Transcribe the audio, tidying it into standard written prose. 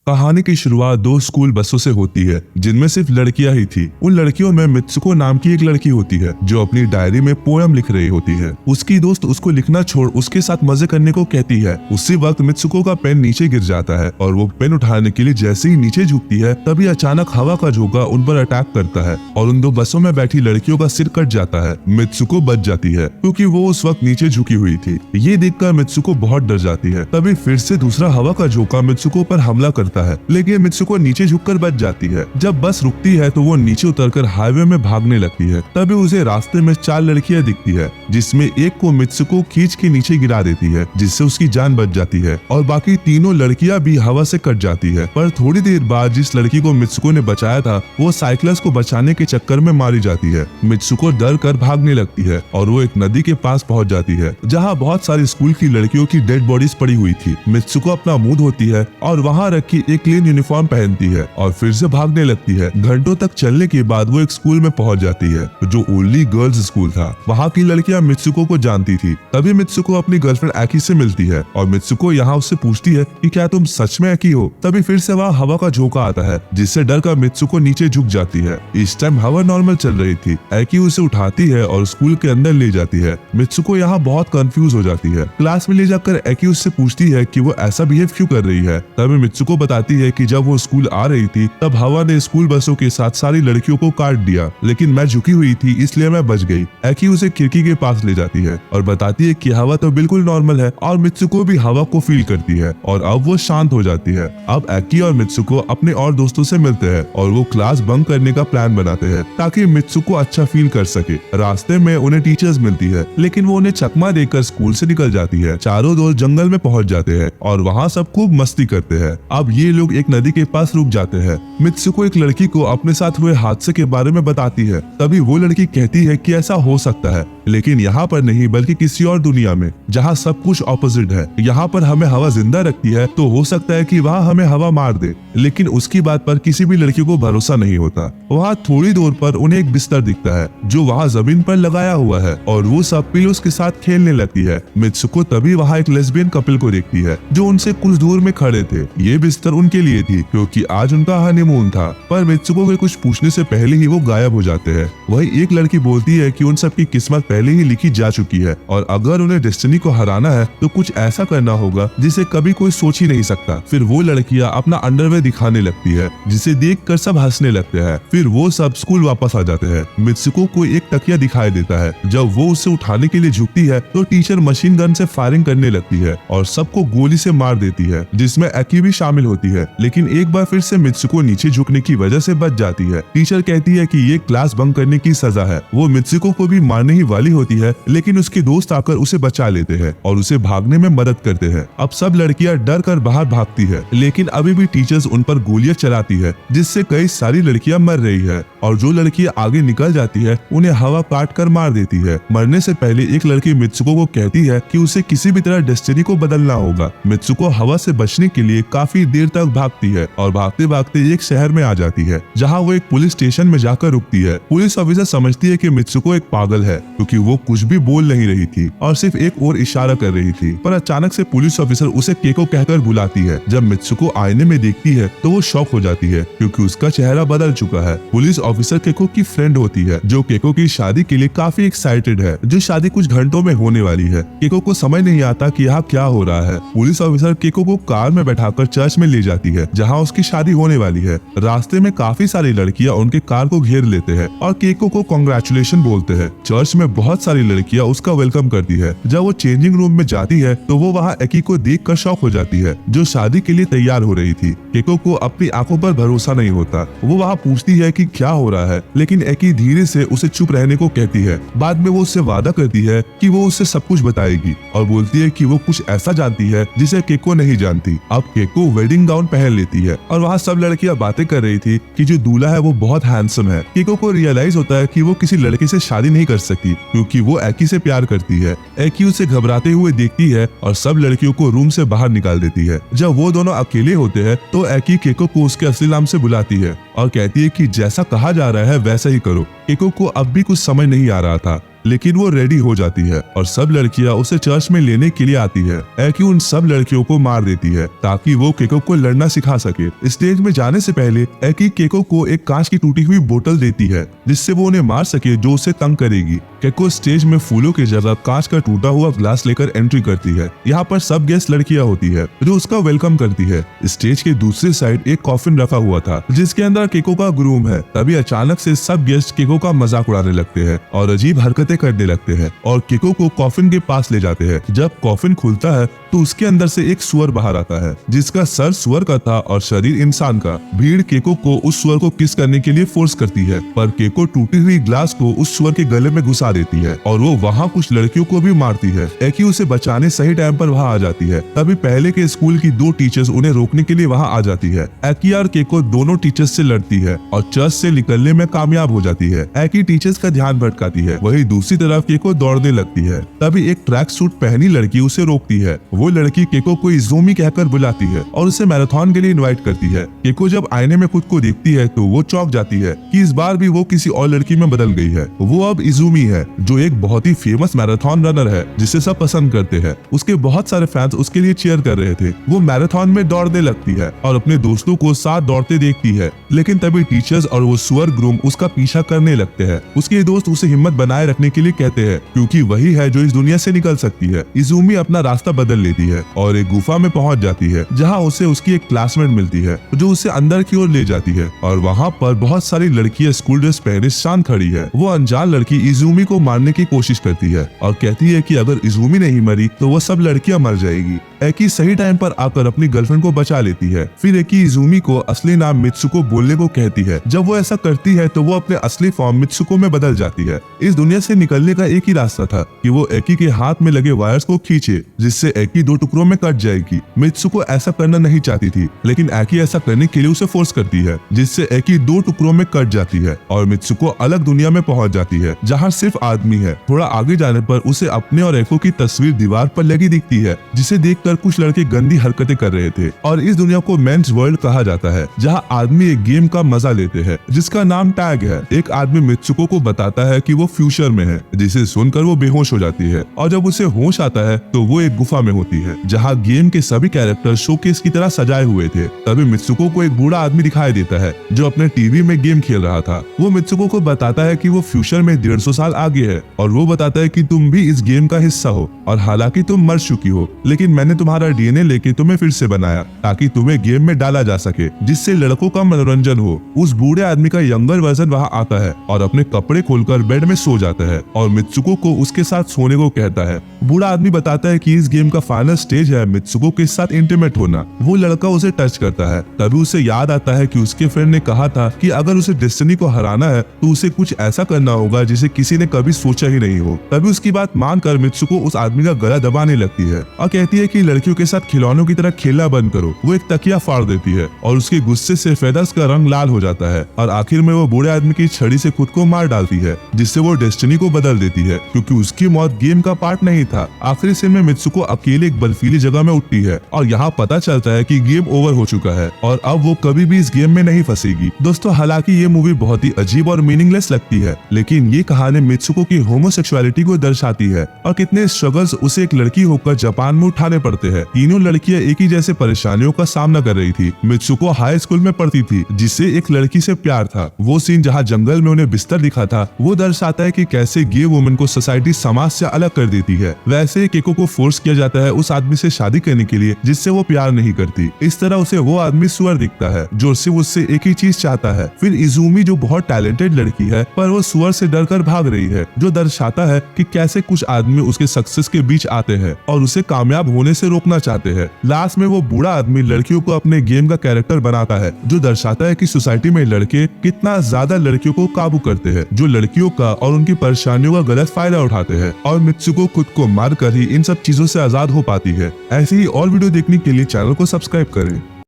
कहानी की शुरुआत दो स्कूल बसों से होती है जिनमें सिर्फ लड़कियां ही थी। उन लड़कियों में मित्सुको नाम की एक लड़की होती है जो अपनी डायरी में पोयम लिख रही होती है। उसकी दोस्त उसको लिखना छोड़ उसके साथ मजे करने को कहती है। उसी वक्त मित्सुको का पेन नीचे गिर जाता है और वो पेन उठाने के लिए जैसे ही नीचे झुकती है तभी अचानक हवा का झोंका उन पर अटैक करता है और उन दो बसों में बैठी लड़कियों का सिर कट जाता है। मित्सुको बच जाती है क्योंकि वो उस वक्त नीचे झुकी हुई थी। ये देखकर मित्सुको बहुत डर जाती है। तभी फिर से दूसरा हवा का झोंका मित्सुको पर हमला करता है, लेकिन मित्सुको नीचे झुककर बच जाती है। जब बस रुकती है तो वो नीचे उतरकर हाईवे में भागने लगती है। तभी उसे रास्ते में चार लड़कियां दिखती है जिसमें एक को मित्सुको खींच के नीचे गिरा देती है जिससे उसकी जान बच जाती है और बाकी तीनों लड़कियां भी हवा से कट जाती है। पर थोड़ी देर बाद जिस लड़की को मित्सुको ने बचाया था वो साइक्लस को बचाने के चक्कर में मारी जाती है। मित्सुको डर कर भागने लगती है और वो एक नदी के पास पहुंच जाती है जहाँ बहुत सारी स्कूल की लड़कियों की डेड बॉडीज पड़ी हुई थी। मित्सुको अपना मुंह धोती है और वहाँ रखी एक क्लीन यूनिफॉर्म पहनती है और फिर से भागने लगती है। घंटों तक चलने के बाद वो एक स्कूल में पहुंच जाती है जो ओनली गर्ल्स स्कूल था। वहाँ की लड़कियां मित्सुको को जानती थी। तभी मित्सुको अपनी गर्लफ्रेंड एकी से मिलती है और मित्सुको यहाँ उससे पूछती है कि क्या तुम सच में एकी हो। तभी फिर से वहाँ हवा का झोंका आता है जिससे डर कर मित्सुको नीचे झुक जाती है। इस टाइम हवा नॉर्मल चल रही थी। एकी उसे उठाती है और स्कूल के अंदर ले जाती है। मित्सुको यहाँ बहुत कंफ्यूज हो जाती है। क्लास में ले जाकर एकी उससे पूछती है कि वो ऐसा बिहेव क्यों कर रही है। तभी मित्सुको बताती है कि जब वो स्कूल आ रही थी तब हवा ने स्कूल बसों के साथ सारी लड़कियों को काट दिया, लेकिन मैं झुकी हुई थी इसलिए मैं बच गई। एकी उसे खिड़की के पास ले जाती है और बताती है कि हवा तो बिल्कुल नॉर्मल है और मित्सुको भी हवा को फील करती है और अब वो शांत हो जाती है। अब एकी और मित्सुको अपने और दोस्तों से मिलते हैं और वो क्लास बंक करने का प्लान बनाते हैं ताकि मित्सुको अच्छा फील कर सके। रास्ते में उन्हें टीचर्स मिलती है लेकिन वो उन्हें चकमा देकर स्कूल से निकल जाती है। चारों दोस्त जंगल में पहुंच जाते हैं और वहाँ सब खूब मस्ती करते हैं। अब ये लोग एक नदी के पास रुक जाते हैं। मित्सुको एक लड़की को अपने साथ हुए हादसे के बारे में बताती है। तभी वो लड़की कहती है कि ऐसा हो सकता है लेकिन यहाँ पर नहीं बल्कि किसी और दुनिया में जहाँ सब कुछ ऑपोजिट है। यहाँ पर हमें हवा जिंदा रखती है तो हो सकता है कि वहाँ हमें हवा मार दे, लेकिन उसकी बात पर किसी भी लड़की को भरोसा नहीं होता। वहाँ थोड़ी दूर पर उन्हें एक बिस्तर दिखता है जो वहाँ जमीन पर लगाया हुआ है और वो सब पिलोस के साथ खेलने लगती है। मित्सुको तभी वहाँ एक लेस्बियन कपल को देखती है जो उनसे कुछ दूर में खड़े थे। ये बिस्तर उनके लिए थी क्योंकि आज उनका हनीमून था। पर मित्सुको के कुछ पूछने से पहले ही वो गायब हो जाते हैं। वही एक लड़की बोलती है कि उन सब की किस्मत पहले ही लिखी जा चुकी है और अगर उन्हें डेस्टिनी को हराना है तो कुछ ऐसा करना होगा जिसे कभी कोई सोच ही नहीं सकता। फिर वो लड़कियां अपना अंडरवेयर दिखाने लगती है जिसे देखकर सब हंसने लगते हैं। फिर वो सब स्कूल वापस आ जाते हैं। मित्सुको को एक तकिया दिखाई देता है। जब वो उसे उठाने के लिए झुकती है तो टीचर मशीन गन से फायरिंग करने लगती है और सबको गोली से मार देती है जिसमें एकी भी शामिल होती है। लेकिन एक बार फिर से मित्सुको नीचे झुकने की वजह से बच जाती है। टीचर कहती है कि ये क्लास बंक करने की सजा है। वो मित्सुको को भी मारने ही वाली होती है लेकिन उसके दोस्त आकर उसे बचा लेते हैं और उसे भागने में मदद करते हैं। अब सब लड़कियां डर कर बाहर भागती है लेकिन अभी भी टीचर्स उन पर गोलियां चलाती है जिससे कई सारी लड़कियां मर रही है और जो लड़कियां आगे निकल जाती है उन्हें हवा काट कर मार देती है। मरने से पहले एक लड़की मित्सुको को कहती है कि उसे किसी भी तरह डेस्टिनी को बदलना होगा। मित्सुको हवा से बचने के लिए काफी देर तक भागती है और भागते भागते एक शहर में आ जाती है जहाँ वो एक पुलिस स्टेशन में जाकर रुकती है। पुलिस ऑफिसर समझती है कि मित्सुको एक पागल है क्योंकि वो कुछ भी बोल नहीं रही थी और सिर्फ एक और इशारा कर रही थी। पर अचानक से पुलिस ऑफिसर उसे केको कहकर बुलाती है। जब मित्सुको आईने में देखती है तो वो शॉक हो जाती है क्योंकि उसका चेहरा बदल चुका है। पुलिस ऑफिसर केको की फ्रेंड होती है जो केको की शादी के लिए काफी एक्साइटेड है। जो शादी कुछ घंटों में होने वाली है। केको को समझ नहीं आता कि यहाँ क्या हो रहा है। पुलिस ऑफिसर केको को कार में बैठाकर चर्च में ले जाती है जहाँ उसकी शादी होने वाली है। रास्ते में काफी सारी लड़कियां उनके कार को घेर लेते हैं और केको को कांग्रेचुलेशन बोलते हैं। चर्च में बहुत सारी लड़कियां उसका वेलकम करती है। जब वो चेंजिंग रूम में जाती है तो वो वहाँ एकी को देखकर शॉक हो जाती है जो शादी के लिए तैयार हो रही थी। केको को अपनी आंखों पर भरोसा नहीं होता। वो वहाँ पूछती है कि क्या हो रहा है लेकिन एकी धीरे से उसे चुप रहने को कहती है। बाद में वो उससे वादा करती है कि वो उससे सब कुछ बताएगी और बोलती है कि वो कुछ ऐसा जानती है जिसे केको नहीं जानती। अब केको वेडिंग गाउन पहन लेती है और वहाँ सब लड़कियां बातें कर रही थी कि जो दूल्हा है वो बहुत हैंडसम है। केको को रियलाइज होता है कि वो किसी लड़के से शादी नहीं कर सकती क्योंकि वो एकी से प्यार करती है। एकी उसे घबराते हुए देखती है और सब लड़कियों को रूम से बाहर निकाल देती है। जब वो दोनों अकेले होते हैं तो एकी केको को उसके असली नाम से बुलाती है और कहती है कि जैसा कहा जा रहा है वैसा ही करो। केको को अब भी कुछ समझ नहीं आ रहा था। लेकिन वो रेडी हो जाती है और सब लड़कियां उसे चर्च में लेने के लिए आती है। एकी उन सब लड़कियों को मार देती है ताकि वो केको को लड़ना सिखा सके। स्टेज में जाने से पहले एकी केको को एक कांच की टूटी हुई बोतल देती है जिससे वो उन्हें मार सके जो उसे तंग करेगी। केको स्टेज में फूलों की जगह कांच का टूटा हुआ ग्लास लेकर एंट्री करती है। यहाँ पर सब गेस्ट लड़कियां होती है जो उसका वेलकम करती है। स्टेज के दूसरी साइड एक कॉफिन रखा हुआ था जिसके अंदर केको का ग्रूम है। तभी अचानक से सब गेस्ट केको का मजाक उड़ाने लगते हैं और अजीब हरकतें करने लगते हैं और केको को कॉफिन के पास ले जाते हैं। जब कॉफिन खुलता है तो उसके अंदर से एक सुअर बाहर आता है जिसका सर सुअर का था और शरीर इंसान का। भीड़ केको को उस सुअर को किस करने के लिए फोर्स करती है पर केको टूटी हुई ग्लास को उस सुअर के गले में घुसा देती है और वो वहाँ कुछ लड़कियों को भी मारती है। एकी उसे बचाने सही टाइम पर वहाँ आ जाती है। तभी पहले के स्कूल की 2 टीचर्स उन्हें रोकने के लिए वहाँ आ जाती है। एकी और केको दोनों टीचर्स से लड़ती है और चर्च से निकलने में कामयाब हो जाती है। एकी टीचर्स का ध्यान भटकाती है, वही दूसरी तरफ केको दौड़ने लगती है। तभी एक ट्रैक सूट पहनी लड़की उसे रोकती है। वो लड़की केको को इज़ूमी कहकर बुलाती है और उसे मैराथन के लिए इनवाइट करती है। केको जब आईने में खुद को देखती है तो वो चौंक जाती है कि इस बार भी वो किसी और लड़की में बदल गई है। वो अब इज़ूमी है जो एक बहुत ही फेमस मैराथन रनर है जिसे सब पसंद करते हैं। उसके बहुत सारे फैंस उसके लिए चीयर कर रहे थे। वो मैराथन में दौड़ने लगती है और अपने दोस्तों को साथ दौड़ते देखती है, लेकिन तभी टीचर्स और वो सुअर ग्रूम उसका पीछा करने लगते हैं। उसके दोस्त उसे हिम्मत बनाए रखने के लिए कहते हैं क्योंकि वही है जो इस दुनिया से निकल सकती है। इज़ूमी अपना रास्ता बदल लेती है और एक गुफा में पहुंच जाती है जहां उसे उसकी एक क्लासमेट मिलती है जो उसे अंदर की ओर ले जाती है और वहां पर बहुत सारी लड़कियां स्कूल ड्रेस पहने शांत खड़ी है। वो अनजान लड़की इज़ूमी को मारने की कोशिश करती है और कहती है कि अगर इज़ूमी नहीं मरी तो वो सब लड़कियां मर जाएगी। एकी सही टाइम पर आकर अपनी गर्लफ्रेंड को बचा लेती है। फिर एकी इज़ूमी को असली नाम मित्सुको बोलने को कहती है। जब वो ऐसा करती है तो वो अपने असली फॉर्म मित्सुको में बदल जाती है। इस दुनिया से निकलने का एक ही रास्ता था कि वो एकी के हाथ में लगे वायर्स को खींचे जिससे एकी 2 टुकड़ों में कट जाएगी। मित्सुको ऐसा करना नहीं चाहती थी लेकिन एकी ऐसा करने के लिए उसे फोर्स करती है जिससे एकी 2 टुकड़ों में कट जाती है और मित्सुको अलग दुनिया में पहुंच जाती है जहाँ सिर्फ आदमी है। थोड़ा आगे जाने पर उसे अपने और एको की तस्वीर दीवार पर लगी दिखती है जिसे देखकर कुछ लड़के गंदी हरकतें कर रहे थे। और इस दुनिया को मेंस वर्ल्ड कहा जाता है जहाँ आदमी एक गेम का मजा लेते हैं जिसका नाम टैग है। एक आदमी मित्सुको को बताता है कि वो फ्यूचर में है जिसे सुनकर वो बेहोश हो जाती है और जब उसे होश आता है तो वो एक गुफा में होती है जहाँ गेम के सभी कैरेक्टर शोकेस की तरह सजाए हुए थे। तभी मित्सुको को एक बूढ़ा आदमी दिखाई देता है जो अपने टीवी में गेम खेल रहा था। वो मित्सुको को बताता है कि वो फ्यूचर में 150 साल आगे है और वो बताता है कि तुम भी इस गेम का हिस्सा हो और हालांकि तुम मर चुकी हो लेकिन मैंने तुम्हारा डीएनए लेके तुम्हें फिर से बनाया ताकि तुम्हें गेम में डाला जा सके जिससे लड़कों का मनोरंजन हो। उस बूढ़े आदमी का यंगर वर्जन वहाँ आता है और अपने कपड़े खोलकर बेड में सो जाता है और मित्सुको को उसके साथ सोने को कहता है। बूढ़ा आदमी बताता है कि इस गेम का फाइनल स्टेज है मित्सुको के साथ इंटीमेट होना। वो लड़का उसे टच करता है। तभी उसे याद आता है कि उसके फ्रेंड ने कहा था कि अगर उसे डेस्टिनी को हराना है तो उसे कुछ ऐसा करना होगा जिसे किसी ने कभी सोचा ही नहीं हो। तभी उसकी बात मानकर मित्सुको उस आदमी का गला दबाने लगती है और कहती है कि लड़कियों के साथ खिलौनों की तरह खेलना बंद करो। वो एक तकिया फाड़ देती है और उसके गुस्से से फेदर्स का रंग लाल हो जाता है और आखिर में वो बूढ़े आदमी की छड़ी से खुद को मार डालती है जिससे वो डेस्टिनी को बदल देती है क्योंकि उसकी मौत गेम का पार्ट नहीं था। आखिरी सीन में मित्सुको अकेले एक बर्फीली जगह में उठती है और यहाँ पता चलता है कि गेम ओवर हो चुका है और अब वो कभी भी इस गेम में नहीं फंसेगी। दोस्तों हालांकि ये मूवी बहुत ही अजीब और मीनिंगलेस लगती है लेकिन ये कहानी मित्सुको की होमोसेक्सुअलिटी को दर्शाती है और कितने स्ट्रगल्स उसे एक लड़की होकर जापान में उठाने पड़ते हैं। तीनों लड़कियां एक ही जैसे परेशानियों का सामना कर रही थी। मित्सुको हाई स्कूल में पढ़ती थी जिससे एक लड़की से प्यार था। वो सीन जहाँ जंगल में उन्हें बिस्तर दिखा था वो दर्शाता है कि कैसे गे वुमेन को सोसाइटी समाज से अलग कर देती है। वैसे केको को फोर्स किया जाता है उस आदमी से शादी करने के लिए जिससे वो प्यार नहीं करती। इस तरह उसे वो आदमी सुअर दिखता है जो सिर्फ उससे एक ही चीज चाहता है। फिर इज़ूमी जो बहुत टैलेंटेड लड़की है पर वो सुअर से डरकर भाग रही है जो दर्शाता है कि कैसे कुछ आदमी उसके सक्सेस के बीच आते हैं और उसे कामयाब होने से रोकना चाहते हैं। लास्ट में वो बूढ़ा आदमी लड़कियों को अपने गेम का कैरेक्टर बनाता है जो दर्शाता है कि सोसाइटी में लड़के कितना ज्यादा लड़कियों को काबू करते हैं जो लड़कियों का और उनकी परेशानियों का गलत फायदा उठाते हैं और मित्सुको खुद को मार कर ही इन सब चीजों से आजाद हो पाती है। ऐसे ही और वीडियो देखने के लिए चैनल को सब्सक्राइब करें।